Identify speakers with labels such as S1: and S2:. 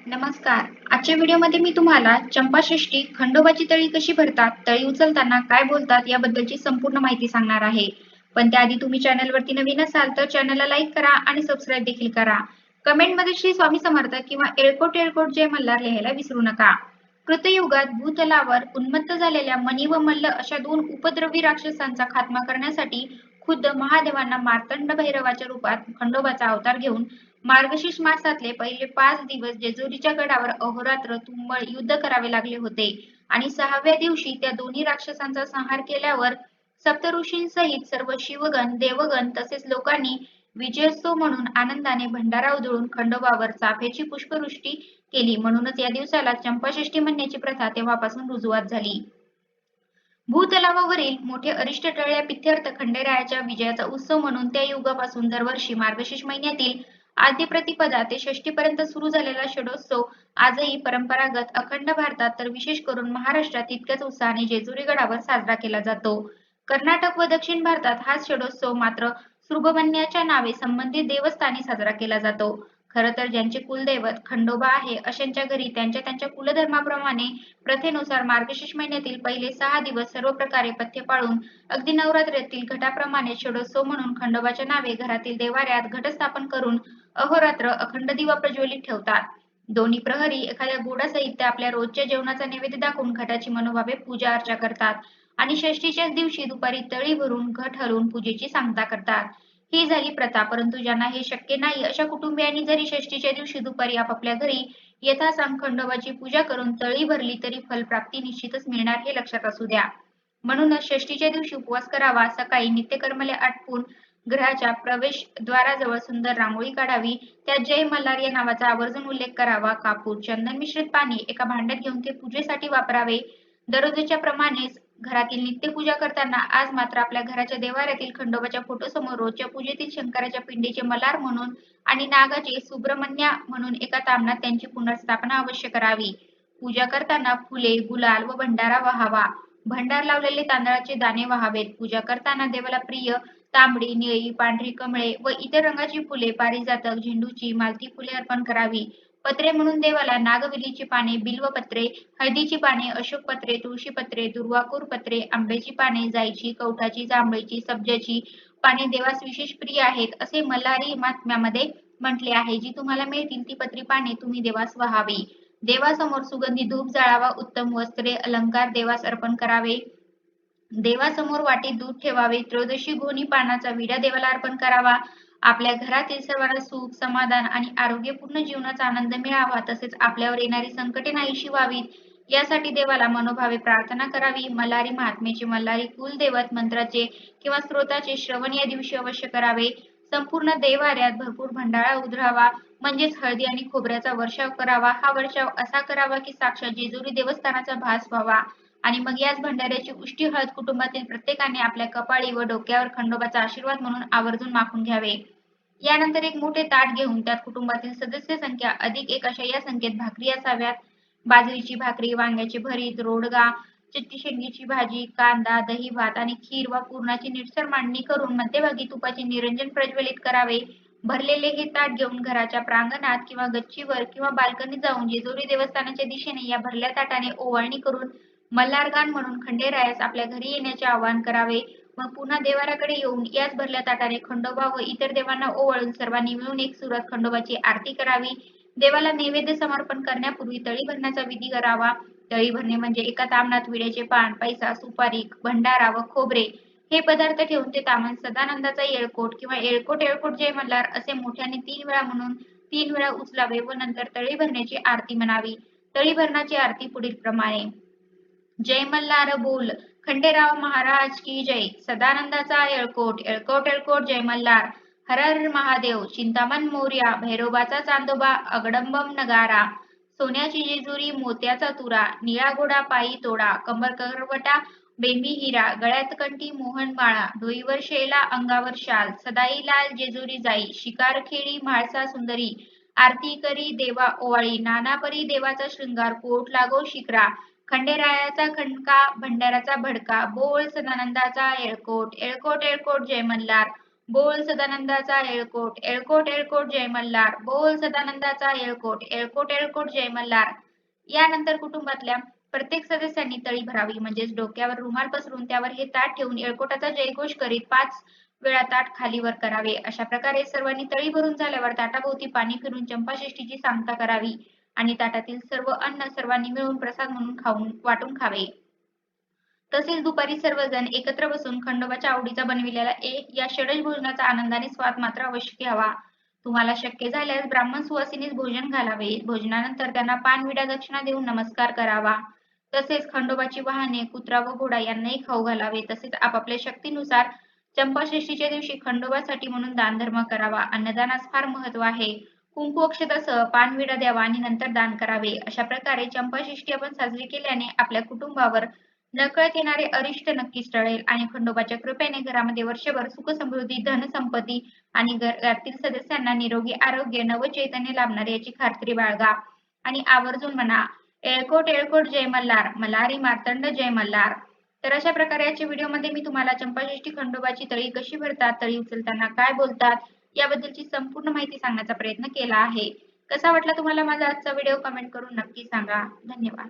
S1: नमस्कार. आजच्या व्हिडिओमध्ये मी तुम्हाला चंपाषष्ठी, खंडोबाची तळी कशी भरतात, तळी उचलताना काय बोलतात याबद्दलची संपूर्ण माहिती सांगणार आहे. पण त्याआधी तुम्ही चॅनलवरती नवीन असाल तर चॅनलला लाईक करा आणि सबस्क्राईब देखील करा. कमेंटमध्ये श्री स्वामी समर्थ किंवा येळकोट येळकोट जय मल्हार लिहायला विसरू नका. कृतयुगात भूतलावर उन्मत्त झालेल्या मणी व मल्ल अशा दोन उपद्रवी राक्षसांचा खात्मा करण्यासाठी खुद्द महादेवांना मार्तंड भैरवाच्या रूपात खंडोबाचा अवतार घेऊन मार्गशीर्ष मासातले पहिले 5 दिवस जेजुरीच्या गडावर अहोरात्र तुंबळ युद्ध करावे लागले होते आणि 6व्या दिवशी त्या दोन्ही राक्षसांचा संहार केल्यावर सप्तऋषींसहित सर्व शिवगण, देवगण तसेच लोकांनी विजयोत्सव म्हणून आनंदाने भंडारा उधळून खंडोबावर चाफ्याची पुष्पवृष्टी केली. म्हणूनच या दिवसाला चंपाषष्ठी म्हणण्याची प्रथा तेव्हापासून रुजुवात झाली. भूतलावावरील मोठे अरिष्ट टळल्या प्रित्यर्थ खंडेरायाच्या विजयाचा उत्सव म्हणून त्या युगापासून दरवर्षी मार्गशीर्ष महिन्यातील आद्य प्रतिपदा ते षष्टीपर्यंत सुरू झालेला षडोत्सव आजही परंपरागत अखंड भारतात तर विशेष करून महाराष्ट्रात तितक्याच उत्साहाने जेजुरी गडावर साजरा केला जातो. कर्नाटक व दक्षिण भारतात हा षडोत्सव मात्र सुब्रमण्याच्या नावे संबंधित देवस्थानी साजरा केला जातो. खरं तर ज्यांचे कुलदैवत खंडोबा आहे अशांच्या घरी त्यांच्या त्यांच्या कुलधर्माप्रमाणे प्रथेनुसार मार्गशीर्ष महिन्यातील पहिले 6 दिवस सर्व प्रकारे पथ्य पाळून अगदी नवरात्रीतील घटाप्रमाणे षडोत्सव म्हणून खंडोबाच्या नावे घरातील देवाऱ्यात घट स्थापन करून अहोरात्र अखंड दिवा प्रज्वलित ठेवतात. दोन्ही प्रहरी एखाद्या गोडा साहित्य आपल्या रोजच्या जेवणाचा नैवेद्य दाखवून घटाची मनोभावे पूजा अर्चा करतात आणि षष्टीच्याच दिवशी दुपारी तळी भरून घट हलवून पूजेची सांगता करतात. ही झाली प्रथा. परंतु ज्यांना हे शक्य नाही अशा कुटुंबियांनी जरी षष्टीच्या दिवशी दुपारी आपापल्या घरी यथासांग खंडोबाची पूजा करून तळी भरली तरी फलप्राप्ती निश्चितच मिळणार हे लक्षात असू द्या. म्हणूनच षष्टीच्या दिवशी उपवास करावा, सकाळी नित्यकर्मले आटपून गृहाच्या प्रवेशद्वाराजवळ सुंदर रांगोळी काढावी, त्यात जय मल्हार या नावाचा आवर्जून उल्लेख करावा, कापूर, चंदन मिश्रित पाणी एका भांड्यात घेऊन ते पूजेसाठी वापरावे. दररोजच्या प्रमाणेच घरातील नित्यपूजा करताना आज मात्र आपल्या घराच्या देवाऱ्यातील खंडोबाच्या फोटोसमोर रोजच्या पूजेतील शंकराच्या पिंडीचे मल्हार म्हणून आणि नागाचे सुब्रमण्या म्हणून एका ताम्हणात त्यांची पुनर्स्थापना अवश्य करावी. पूजा करताना फुले, गुलाल व भंडारा वाहावा. भंडार लावलेले तांदळाचे दाणे वाहावेत. पूजा करताना देवाला प्रिय तांबडी, निळी, पांढरी कमळे व इतर रंगाची फुले, पारिजातक, झेंडूची, मालती फुले अर्पण करावी. पत्रे म्हणून देवाला नागवेलीची पाने, बिल्वपत्रे, हळदीची पाने, अशोक पत्रे, तुळशी पत्रे, दुर्वाकूर पत्रे, आंब्याची पाने, जाईची, कवठाची, जांभळीची, सब्जाची पाने देवास विशेष प्रिय आहेत असे मल्हारी महात्म्यामध्ये म्हटले आहे. जी तुम्हाला मिळतील ती पत्री पाने तुम्ही देवास वहावी. देवासमोर सुगंधी धूप जाळावा. उत्तम वस्त्रे, अलंकार देवास अर्पण करावे. देवासमोर वाटीत दूध ठेवावे. त्रयोदशी घोणी पानाचा विडा देवाला अर्पण करावा. आपल्या घरातील सर्वांना सुख, समाधान आणि आरोग्यपूर्ण जीवनाचा आनंद मिळावा, तसेच आपल्यावर येणारी संकटे नाहीशी व्हावीत यासाठी देवाला मनोभावे प्रार्थना करावी. मल्हारी महात्म्याचे, मल्हारी कुलदैवत मंत्राचे किंवा स्तोत्राचे श्रवण या दिवशी अवश्य करावे. संपूर्ण देवाऱ्यात भरपूर भंडारा उधळावा, म्हणजेच हळदी आणि खोबऱ्याचा वर्षाव करावा. हा वर्षाव असा करावा की साक्षात जेजुरी देवस्थानाचा भास व्हावा आणि मग याच भंडाऱ्याची उष्टी हळद कुटुंबातील प्रत्येकाने आपल्या कपाळी व डोक्यावर खंडोबाचा आशीर्वाद म्हणून आवर्जून माखून घ्यावे. यानंतर एक मोठे ताट घेऊन त्यात कुटुंबातील सदस्य संख्या अधिक एक अशा या संख्येत भाकरी असाव्यात. बाजरीची भाकरी, वांग्याचे भरीत, रोडगा, चिट्टी शेंगीची भाजी, कांदा, दही भात आणि खीर व पूर्णाची नीटसर मांडणी करून मध्यभागी तुपाचे निरंजन प्रज्वलित करावे. भरलेले हे ताट घेऊन घराच्या प्रांगणात किंवा गच्चीवर किंवा बाल्कनीत जाऊन जेजुरी देवस्थानाच्या दिशेने या भरल्या ताटाने ओवाळणी करून मल्हारगान म्हणून खंडेरायास आपल्या घरी येण्याचे आवाहन करावे. मग पुन्हा देवाऱ्याकडे येऊन याच भरल्या ताटाने खंडोबा व इतर देवांना ओवाळून सर्वांनी मिळून एक सुरात खंडोबाची आरती करावी. देवाला नैवेद्य समर्पण करण्यापूर्वी तळी भरण्याचा विधी करावा. तळी भरणे म्हणजे एका ताम्हणात विड्याचे पान, पैसा, सुपारी, भंडारा व खोबरे हे पदार्थ ठेवून ते ताम्हण सदानंदाचा येळकोट किंवा येळकोट येळकोट जय मल्हार असे मोठ्याने 3 वेळा म्हणून 3 वेळा उचलावे व नंतर तळी भरण्याची आरती म्हणावी. तळी भरण्याची आरती पुढील प्रमाणे: जय मल्हार बोल, खंडेराव महाराज की जय, सदानंदाचा येळकोट, येळकोट येळकोट जय मल्हार, हर हर महादेव, चिंतामण मोरया, भैरोबाचा चांदोबा, अगडंबम नगारा, सोन्याची जेजुरी, मोत्याचा तुरा, निळा घोडा पायी तोडा, कंबर करवटा, बेंबी हिरा, गळ्यात कंठी मोहन माळा, डोईवर शेला, अंगावर शाल, सदाई लाल जेजुरी जाई, शिकार खेळी म्हाळसा सुंदरी, आरती करी देवा ओवाळी, नानापरी देवाचा शृंगार, कोट लागो शिखरा, खंडेरायाचा खणका, भंडाराचा भडका, बोल सदानंदाचा येळकोट, येळकोट येळकोट जय मल्हार, बोल सदानंदाचा येळकोट, येळकोट येळकोट जय मल्हार, बोल सदानंदाचा येळकोट, येळकोट येळकोट जय मल्हार. यानंतर कुटुंबातल्या प्रत्येक सदस्यांनी तळी भरावी म्हणजेच डोक्यावर रुमाल पसरून त्यावर हे ताट ठेवून येळकोटाचा जयघोष करीत 5 वेळा ताट खाली वर करावे. अशा प्रकारे सर्वांनी तळी भरून झाल्यावर ताटाभोवती पाणी फिरून चंपाषष्ठीची सांगता करावी आणि ताटातील सर्व अन्न सर्वांनी मिळून प्रसाद म्हणून वाटून खावे. तसेच दुपारी सर्वजण एकत्र बसून खंडोबाच्या आवडीचा बनविलेला या षडज भोजनाचा आनंदाने स्वाद मात्र अवश्य घ्यावा. तुम्हाला शक्य झाल्यास ब्राह्मण सुवासिनीस भोजन घालावे. भोजनानंतर त्यांना पानविडा दक्षिणा देऊन नमस्कार करावा. तसेच खंडोबाची वाहने कुत्रा व घोडा यांनाही खाऊ घालावे. तसेच आपापल्या शक्तीनुसार चंपाषष्ठीच्या दिवशी खंडोबासाठी म्हणून दानधर्म करावा. अन्नदानास फार महत्त्व आहे. कुंकू अक्षतासह पानविडा द्यावा आणि नंतर दान करावे. अशा प्रकारे चंपाषष्ठी आपण साजरी केल्याने आपल्या कुटुंबावर नकळत येणारे अरिष्ट नक्कीच टळेल आणि खंडोबाच्या कृपेने घरामध्ये वर्षभर सुख समृद्धी धनसंपत्ती आणि घरातील सदस्यांना निरोगी आरोग्य नवचैतन्य लाभणार याची खात्री बाळगा आणि आवर्जून म्हणा येळकोट येळकोट जय मल्हार, मल्हारी मार्तंड जय मल्हार. तर अशा प्रकारे आजच्या व्हिडिओमध्ये मी तुम्हाला चंपाषष्ठी खंडोबाची तळी कशी भरतात, तळी उचलताना काय बोलतात याबद्दलची संपूर्ण माहिती सांगण्याचा प्रयत्न केला आहे. कसा वाटला तुम्हाला माझा आजचा व्हिडिओ कमेंट करून नक्की सांगा. धन्यवाद.